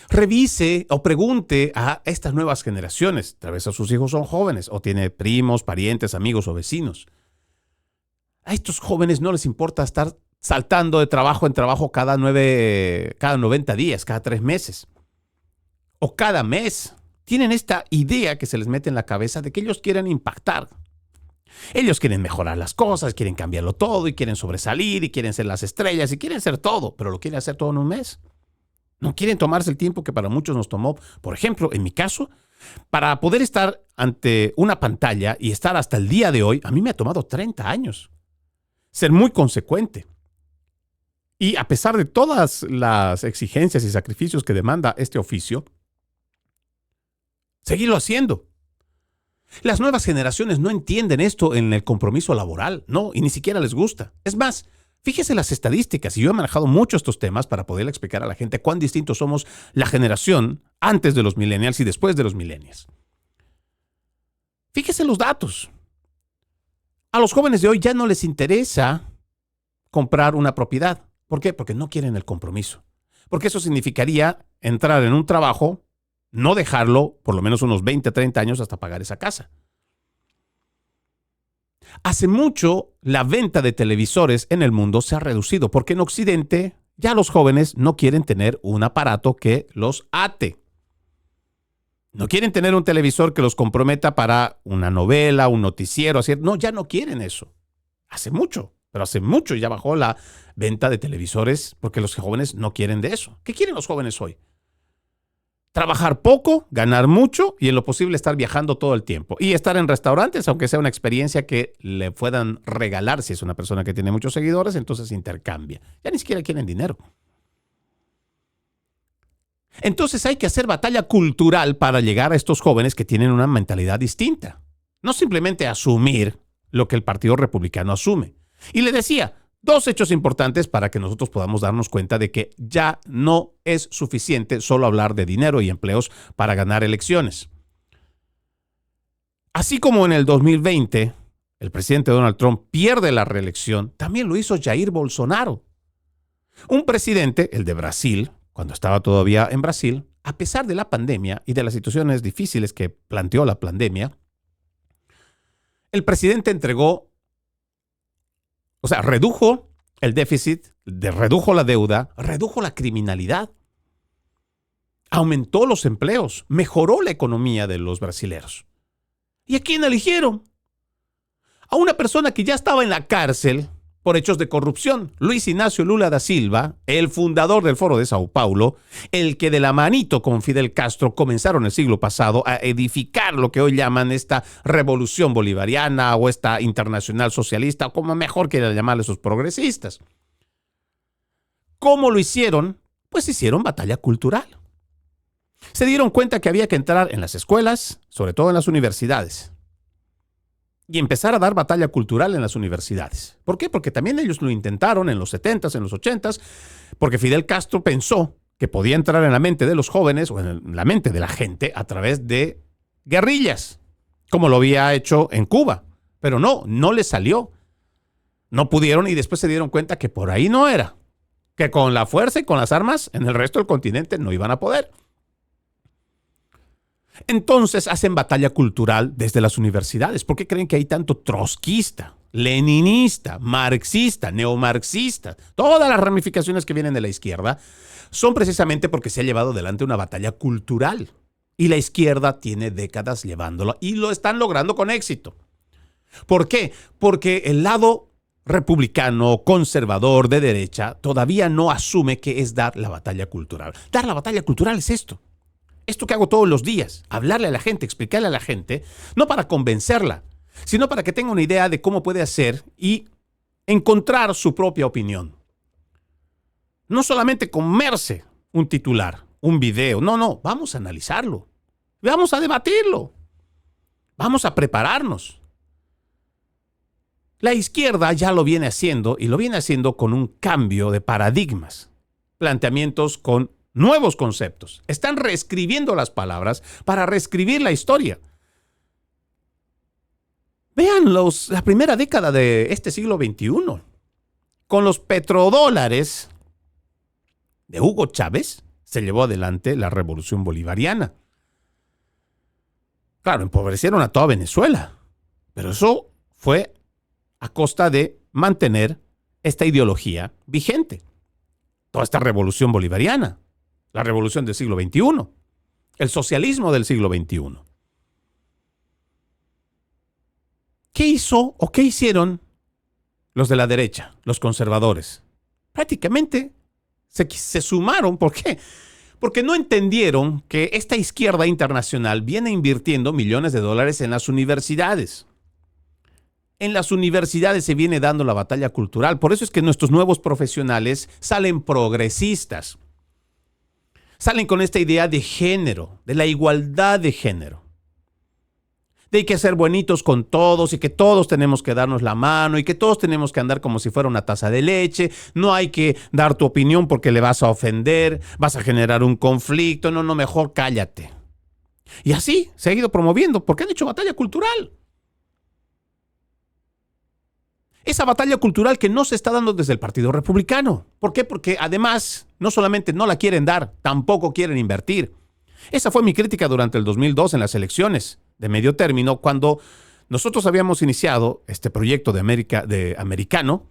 Revise o pregunte a estas nuevas generaciones, tal vez a sus hijos son jóvenes o tiene primos, parientes, amigos o vecinos. A estos jóvenes no les importa estar saltando de trabajo en trabajo cada 90 días, cada 3 meses o cada mes. Tienen esta idea que se les mete en la cabeza de que ellos quieren impactar. Ellos quieren mejorar las cosas, quieren cambiarlo todo y quieren sobresalir y quieren ser las estrellas y quieren ser todo, pero lo quieren hacer todo en un mes. No quieren tomarse el tiempo que para muchos nos tomó, por ejemplo, en mi caso, para poder estar ante una pantalla y estar hasta el día de hoy, a mí me ha tomado 30 años. Ser muy consecuente. Y a pesar de todas las exigencias y sacrificios que demanda este oficio, seguirlo haciendo. Las nuevas generaciones no entienden esto en el compromiso laboral, no, y ni siquiera les gusta. Es más, fíjese las estadísticas, y yo he manejado mucho estos temas para poder explicar a la gente cuán distintos somos la generación antes de los millennials y después de los millennials. Fíjese los datos. A los jóvenes de hoy ya no les interesa comprar una propiedad. ¿Por qué? Porque no quieren el compromiso. Porque eso significaría entrar en un trabajo, no dejarlo por lo menos unos 20, 30 años hasta pagar esa casa. Hace mucho la venta de televisores en el mundo se ha reducido porque en Occidente ya los jóvenes no quieren tener un aparato que los ate. No quieren tener un televisor que los comprometa para una novela, un noticiero, así. No, ya no quieren eso. Hace mucho ya bajó la venta de televisores porque los jóvenes no quieren de eso. ¿Qué quieren los jóvenes hoy? Trabajar poco, ganar mucho y en lo posible estar viajando todo el tiempo. Y estar en restaurantes, aunque sea una experiencia que le puedan regalar si es una persona que tiene muchos seguidores, entonces intercambia. Ya ni siquiera quieren dinero. Entonces hay que hacer batalla cultural para llegar a estos jóvenes que tienen una mentalidad distinta. No simplemente asumir lo que el Partido Republicano asume. Y le decía, 2 hechos importantes para que nosotros podamos darnos cuenta de que ya no es suficiente solo hablar de dinero y empleos para ganar elecciones. Así como en el 2020, el presidente Donald Trump pierde la reelección, también lo hizo Jair Bolsonaro. Un presidente, el de Brasil, cuando estaba todavía en Brasil, a pesar de la pandemia y de las situaciones difíciles que planteó la pandemia, el presidente redujo el déficit, redujo la deuda, redujo la criminalidad, aumentó los empleos, mejoró la economía de los brasileros. ¿Y a quién eligieron? A una persona que ya estaba en la cárcel por hechos de corrupción, Luis Ignacio Lula da Silva, el fundador del Foro de Sao Paulo, el que de la manito con Fidel Castro comenzaron el siglo pasado a edificar lo que hoy llaman esta revolución bolivariana o esta internacional socialista, o como mejor quieran llamarle sus progresistas. ¿Cómo lo hicieron? Pues hicieron batalla cultural. Se dieron cuenta que había que entrar en las escuelas, sobre todo en las universidades, y empezar a dar batalla cultural en las universidades. ¿Por qué? Porque también ellos lo intentaron en los 70s, en los 80s, porque Fidel Castro pensó que podía entrar en la mente de los jóvenes o en la mente de la gente a través de guerrillas, como lo había hecho en Cuba. Pero no les salió. No pudieron y después se dieron cuenta que por ahí no era. Que con la fuerza y con las armas en el resto del continente no iban a poder. Entonces hacen batalla cultural desde las universidades. ¿Por qué creen que hay tanto trotskista, leninista, marxista, neomarxista? Todas las ramificaciones que vienen de la izquierda son precisamente porque se ha llevado adelante una batalla cultural. Y la izquierda tiene décadas llevándolo y lo están logrando con éxito. ¿Por qué? Porque el lado republicano, conservador, de derecha, todavía no asume qué es dar la batalla cultural. Dar la batalla cultural es esto. Esto que hago todos los días, hablarle a la gente, explicarle a la gente, no para convencerla, sino para que tenga una idea de cómo puede hacer y encontrar su propia opinión. No solamente comerse un titular, un video, no, vamos a analizarlo, vamos a debatirlo, vamos a prepararnos. La izquierda ya lo viene haciendo y lo viene haciendo con un cambio de paradigmas, planteamientos con nuevos conceptos. Están reescribiendo las palabras para reescribir la historia. Vean la primera década de este siglo XXI. Con los petrodólares de Hugo Chávez se llevó adelante la revolución bolivariana. Claro, empobrecieron a toda Venezuela, pero eso fue a costa de mantener esta ideología vigente. Toda esta revolución bolivariana. La revolución del siglo XXI, el socialismo del siglo XXI. ¿Qué hizo o qué hicieron los de la derecha, los conservadores? Prácticamente se sumaron. ¿Por qué? Porque no entendieron que esta izquierda internacional viene invirtiendo millones de dólares en las universidades. En las universidades se viene dando la batalla cultural. Por eso es que nuestros nuevos profesionales salen progresistas. Salen con esta idea de género, de la igualdad de género. De hay que ser buenitos con todos y que todos tenemos que darnos la mano y que todos tenemos que andar como si fuera una taza de leche. No hay que dar tu opinión porque le vas a ofender, vas a generar un conflicto. No, mejor cállate. Y así se ha ido promoviendo porque han hecho batalla cultural. Esa batalla cultural que no se está dando desde el Partido Republicano. ¿Por qué? Porque además no solamente no la quieren dar, tampoco quieren invertir. Esa fue mi crítica durante el 2002 en las elecciones de medio término, cuando nosotros habíamos iniciado este proyecto de americano,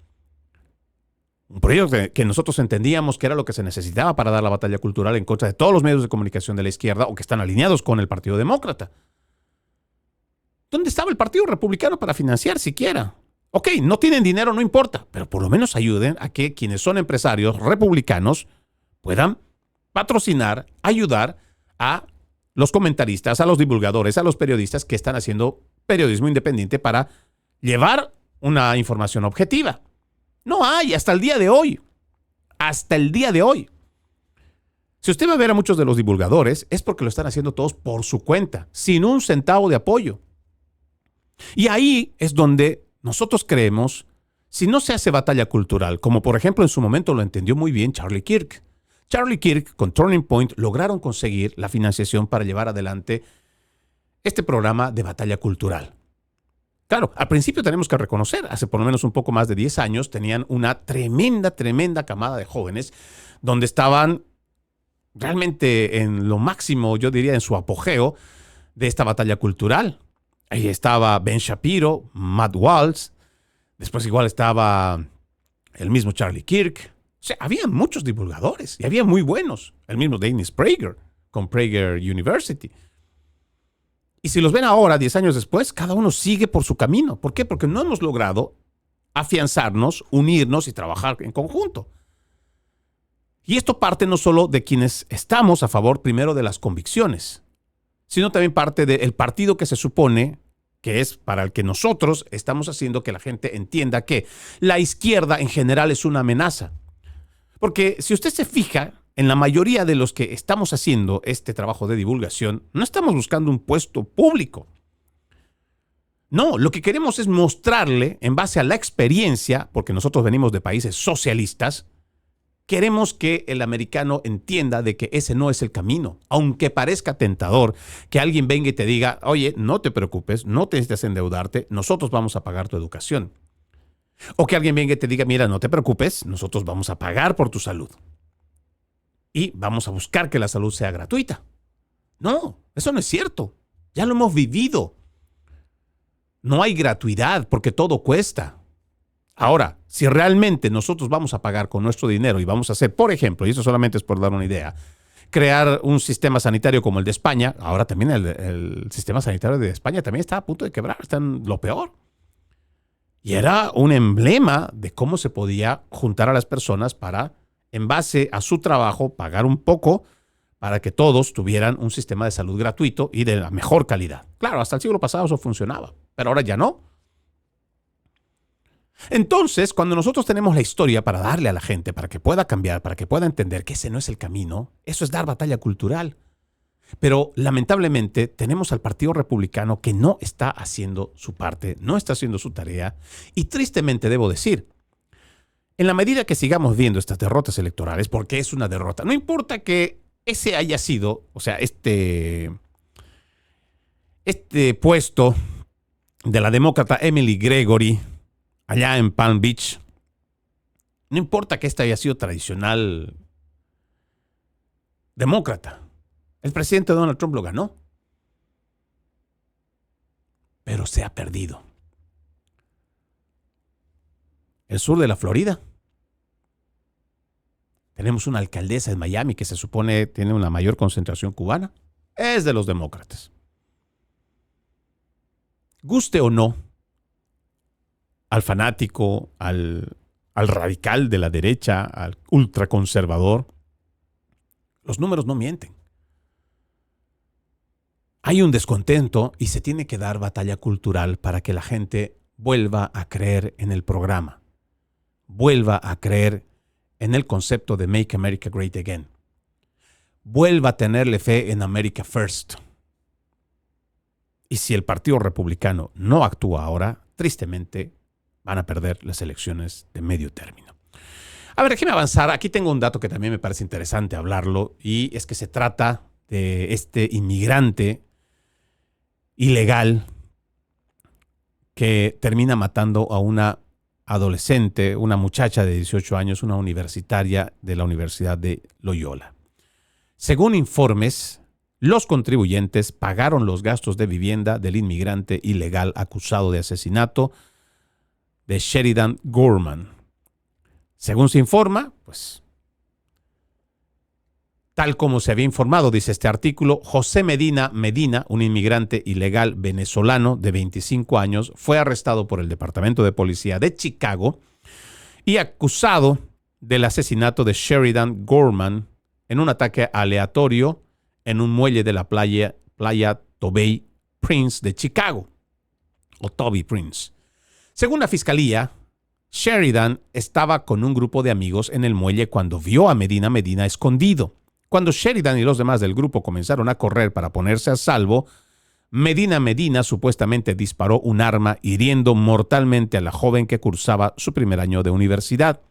un proyecto que nosotros entendíamos que era lo que se necesitaba para dar la batalla cultural en contra de todos los medios de comunicación de la izquierda o que están alineados con el Partido Demócrata. ¿Dónde estaba el Partido Republicano para financiar siquiera? Ok, no tienen dinero, no importa, pero por lo menos ayuden a que quienes son empresarios republicanos puedan patrocinar, ayudar a los comentaristas, a los divulgadores, a los periodistas que están haciendo periodismo independiente para llevar una información objetiva. No hay, hasta el día de hoy. Hasta el día de hoy. Si usted va a ver a muchos de los divulgadores, es porque lo están haciendo todos por su cuenta, sin un centavo de apoyo. Y ahí es donde nosotros creemos, si no se hace batalla cultural, como por ejemplo en su momento lo entendió muy bien Charlie Kirk. Charlie Kirk con Turning Point lograron conseguir la financiación para llevar adelante este programa de batalla cultural. Claro, al principio tenemos que reconocer, hace por lo menos un poco más de 10 años, tenían una tremenda camada de jóvenes donde estaban realmente en lo máximo, yo diría en su apogeo de esta batalla cultural. Ahí estaba Ben Shapiro, Matt Waltz, después igual estaba el mismo Charlie Kirk. O sea, había muchos divulgadores y había muy buenos. El mismo Dennis Prager con Prager University. Y si los ven ahora, 10 años después, cada uno sigue por su camino. ¿Por qué? Porque no hemos logrado afianzarnos, unirnos y trabajar en conjunto. Y esto parte no solo de quienes estamos a favor primero de las convicciones, sino también parte del partido que se supone que es para el que nosotros estamos haciendo que la gente entienda que la izquierda en general es una amenaza. Porque si usted se fija, en la mayoría de los que estamos haciendo este trabajo de divulgación, no estamos buscando un puesto público. No, lo que queremos es mostrarle, en base a la experiencia, porque nosotros venimos de países socialistas, queremos que el americano entienda de que ese no es el camino. Aunque parezca tentador que alguien venga y te diga, oye, no te preocupes, no te necesitas endeudarte, nosotros vamos a pagar tu educación. O que alguien venga y te diga, mira, no te preocupes, nosotros vamos a pagar por tu salud. Y vamos a buscar que la salud sea gratuita. No, eso no es cierto. Ya lo hemos vivido. No hay gratuidad porque todo cuesta. Ahora, si realmente nosotros vamos a pagar con nuestro dinero y vamos a hacer, por ejemplo, y eso solamente es por dar una idea, crear un sistema sanitario como el de España, ahora también el sistema sanitario de España también está a punto de quebrar, está en lo peor. Y era un emblema de cómo se podía juntar a las personas para, en base a su trabajo, pagar un poco para que todos tuvieran un sistema de salud gratuito y de la mejor calidad. Claro, hasta el siglo pasado eso funcionaba, pero ahora ya no. Entonces, cuando nosotros tenemos la historia para darle a la gente, para que pueda cambiar, para que pueda entender que ese no es el camino, eso es dar batalla cultural. Pero lamentablemente tenemos al Partido Republicano que no está haciendo su parte, no está haciendo su tarea y tristemente debo decir, en la medida que sigamos viendo estas derrotas electorales, porque es una derrota, no importa que ese haya sido, o sea, este puesto de la demócrata Emily Gregory allá en Palm Beach, no importa que esta haya sido tradicional demócrata. El presidente Donald Trump lo ganó, pero se ha perdido. El sur de la Florida. Tenemos una alcaldesa en Miami que se supone tiene una mayor concentración cubana. Es de los demócratas. Guste o no, al fanático, al radical de la derecha, al ultraconservador, los números no mienten. Hay un descontento y se tiene que dar batalla cultural para que la gente vuelva a creer en el programa, vuelva a creer en el concepto de Make America Great Again, vuelva a tenerle fe en America First. Y si el Partido Republicano no actúa ahora, tristemente van a perder las elecciones de medio término. A ver, déjeme avanzar. Aquí tengo un dato que también me parece interesante hablarlo y es que se trata de este inmigrante ilegal que termina matando a una adolescente, una muchacha de 18 años, una universitaria de la Universidad de Loyola. Según informes, los contribuyentes pagaron los gastos de vivienda del inmigrante ilegal acusado de asesinato de Sheridan Gorman. Según se informa, pues, tal como se había informado, dice este artículo, José Medina, un inmigrante ilegal venezolano de 25 años, fue arrestado por el Departamento de Policía de Chicago y acusado del asesinato de Sheridan Gorman en un ataque aleatorio en un muelle de la playa Tobey Prince de Chicago, o Toby Prince. Según la fiscalía, Sheridan estaba con un grupo de amigos en el muelle cuando vio a Medina escondido. Cuando Sheridan y los demás del grupo comenzaron a correr para ponerse a salvo, Medina supuestamente disparó un arma hiriendo mortalmente a la joven que cursaba su primer año de universidad.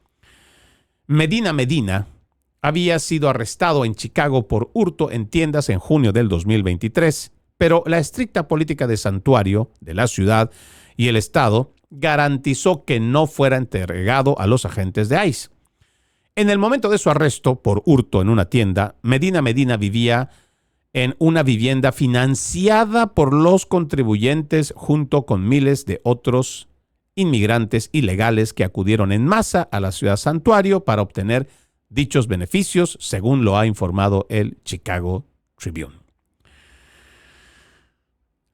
Medina había sido arrestado en Chicago por hurto en tiendas en junio del 2023, pero la estricta política de santuario de la ciudad y el estado garantizó que no fuera entregado a los agentes de ICE. En el momento de su arresto por hurto en una tienda, Medina vivía en una vivienda financiada por los contribuyentes junto con miles de otros inmigrantes ilegales que acudieron en masa a la ciudad santuario para obtener dichos beneficios, según lo ha informado el Chicago Tribune.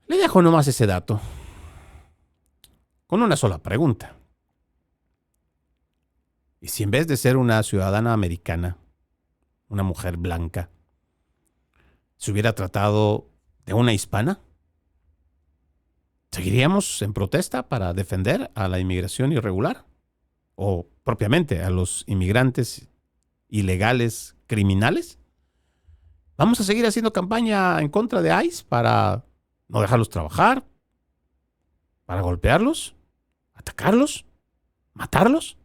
Le dejo nomás ese dato con una sola pregunta. ¿Y si en vez de ser una ciudadana americana, una mujer blanca, se hubiera tratado de una hispana? ¿Seguiríamos en protesta para defender a la inmigración irregular? ¿O propiamente a los inmigrantes ilegales criminales? ¿Vamos a seguir haciendo campaña en contra de ICE para no dejarlos trabajar? ¿Para golpearlos? ¿Atacarlos? ¿Matarlos?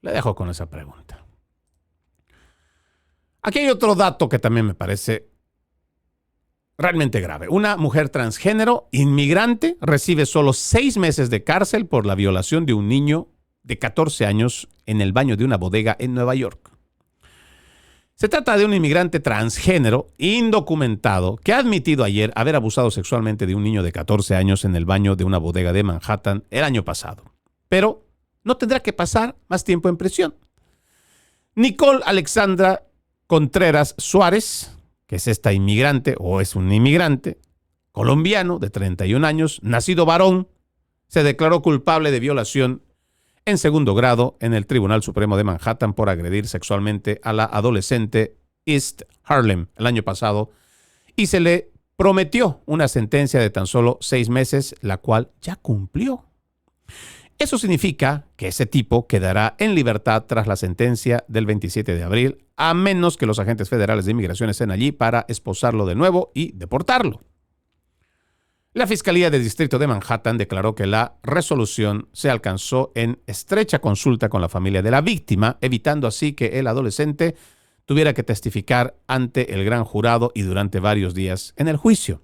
Le dejo con esa pregunta. Aquí hay otro dato que también me parece realmente grave. Una mujer transgénero inmigrante recibe solo 6 meses de cárcel por la violación de un niño de 14 años en el baño de una bodega en Nueva York. Se trata de un inmigrante transgénero indocumentado que ha admitido ayer haber abusado sexualmente de un niño de 14 años en el baño de una bodega de Manhattan el año pasado. Pero no tendrá que pasar más tiempo en prisión. Nicole Alexandra Contreras Suárez, que es esta inmigrante, o es un inmigrante colombiano de 31 años, nacido varón, se declaró culpable de violación en segundo grado en el Tribunal Supremo de Manhattan por agredir sexualmente a la adolescente East Harlem el año pasado y se le prometió una sentencia de tan solo 6 meses, la cual ya cumplió. Eso significa que ese tipo quedará en libertad tras la sentencia del 27 de abril, a menos que los agentes federales de inmigración estén allí para esposarlo de nuevo y deportarlo. La Fiscalía del Distrito de Manhattan declaró que la resolución se alcanzó en estrecha consulta con la familia de la víctima, evitando así que el adolescente tuviera que testificar ante el gran jurado y durante varios días en el juicio.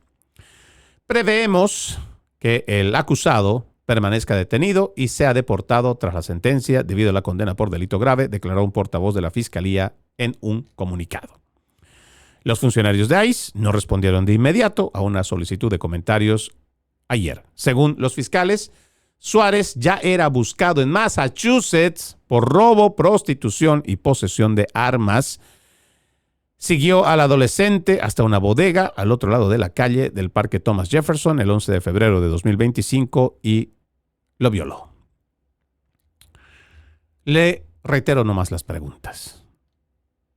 Preveemos que el acusado permanezca detenido y sea deportado tras la sentencia debido a la condena por delito grave, declaró un portavoz de la Fiscalía en un comunicado. Los funcionarios de ICE no respondieron de inmediato a una solicitud de comentarios ayer. Según los fiscales, Suárez ya era buscado en Massachusetts por robo, prostitución y posesión de armas. Siguió al adolescente hasta una bodega al otro lado de la calle del Parque Thomas Jefferson el 11 de febrero de 2025 y lo violó. Le reitero nomás las preguntas.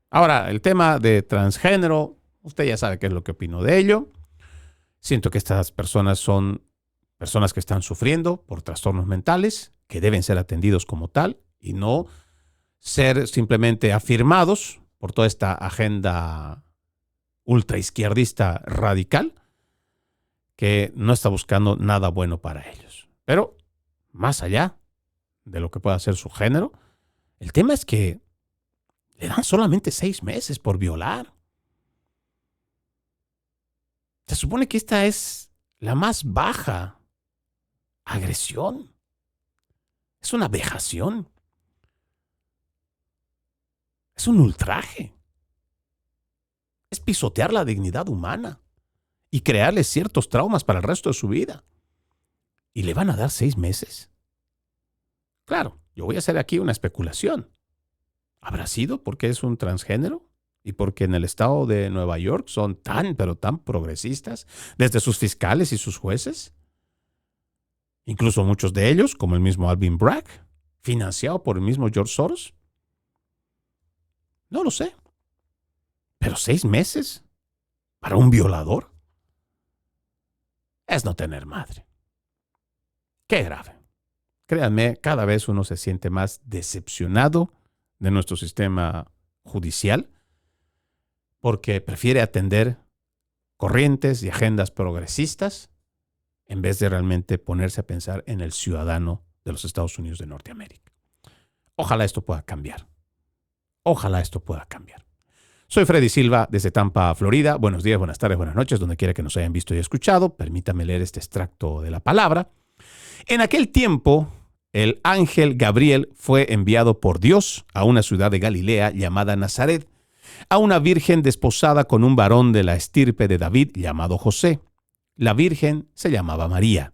Ahora, el tema de transgénero, usted ya sabe qué es lo que opino de ello. Siento que estas personas son personas que están sufriendo por trastornos mentales, que deben ser atendidos como tal y no ser simplemente afirmados por toda esta agenda ultraizquierdista radical que no está buscando nada bueno para ellos. Pero más allá de lo que pueda ser su género, el tema es que le dan solamente 6 meses por violar. Se supone que esta es la más baja agresión. Es una vejación. Es un ultraje. Es pisotear la dignidad humana y crearle ciertos traumas para el resto de su vida. ¿Y le van a dar 6 meses? Claro, yo voy a hacer aquí una especulación. ¿Habrá sido porque es un transgénero? ¿Y porque en el estado de Nueva York son pero tan progresistas, desde sus fiscales y sus jueces? Incluso muchos de ellos, como el mismo Alvin Bragg, financiado por el mismo George Soros. No lo sé. Pero ¿Pero 6 meses? ¿Para un violador? Es no tener madre. Qué grave. Créanme, cada vez uno se siente más decepcionado de nuestro sistema judicial porque prefiere atender corrientes y agendas progresistas en vez de realmente ponerse a pensar en el ciudadano de los Estados Unidos de Norteamérica. Ojalá esto pueda cambiar. Ojalá esto pueda cambiar. Soy Freddy Silva desde Tampa, Florida. Buenos días, buenas tardes, buenas noches, donde quiera que nos hayan visto y escuchado. Permítame leer este extracto de la palabra. En aquel tiempo, el ángel Gabriel fue enviado por Dios a una ciudad de Galilea llamada Nazaret, a una virgen desposada con un varón de la estirpe de David llamado José. La virgen se llamaba María.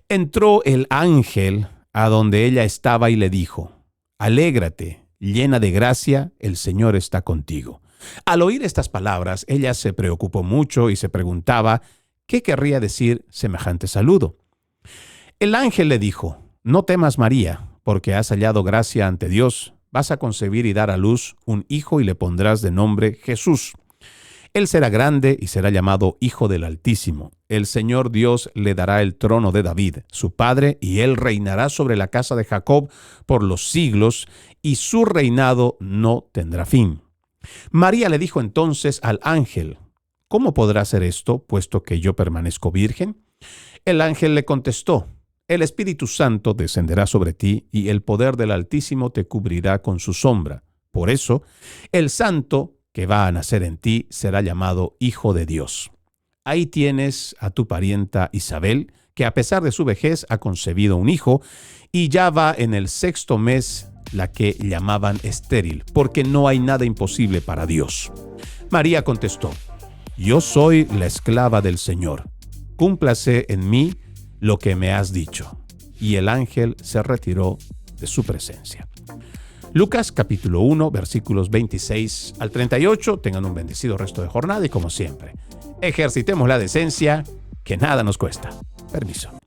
Entró el ángel a donde ella estaba y le dijo: Alégrate, llena de gracia, el Señor está contigo. Al oír estas palabras, ella se preocupó mucho y se preguntaba qué querría decir semejante saludo. El ángel le dijo: No temas, María, porque has hallado gracia ante Dios. Vas a concebir y dar a luz un hijo y le pondrás de nombre Jesús. Él será grande y será llamado Hijo del Altísimo. El Señor Dios le dará el trono de David, su padre, y él reinará sobre la casa de Jacob por los siglos, y su reinado no tendrá fin. María le dijo entonces al ángel: ¿Cómo podrá ser esto, puesto que yo permanezco virgen? El ángel le contestó: El Espíritu Santo descenderá sobre ti, y el poder del Altísimo te cubrirá con su sombra. Por eso, el santo que va a nacer en ti será llamado Hijo de Dios. Ahí tienes a tu parienta Isabel, que a pesar de su vejez ha concebido un hijo, y ya va en el 6º mes, la que llamaban estéril, porque no hay nada imposible para Dios. María contestó: Yo soy la esclava del Señor. Cúmplase en mí lo que me has dicho. Y el ángel se retiró de su presencia. Lucas capítulo 1, versículos 26 al 38. Tengan un bendecido resto de jornada y, como siempre, ejercitemos la decencia, que nada nos cuesta. Permiso.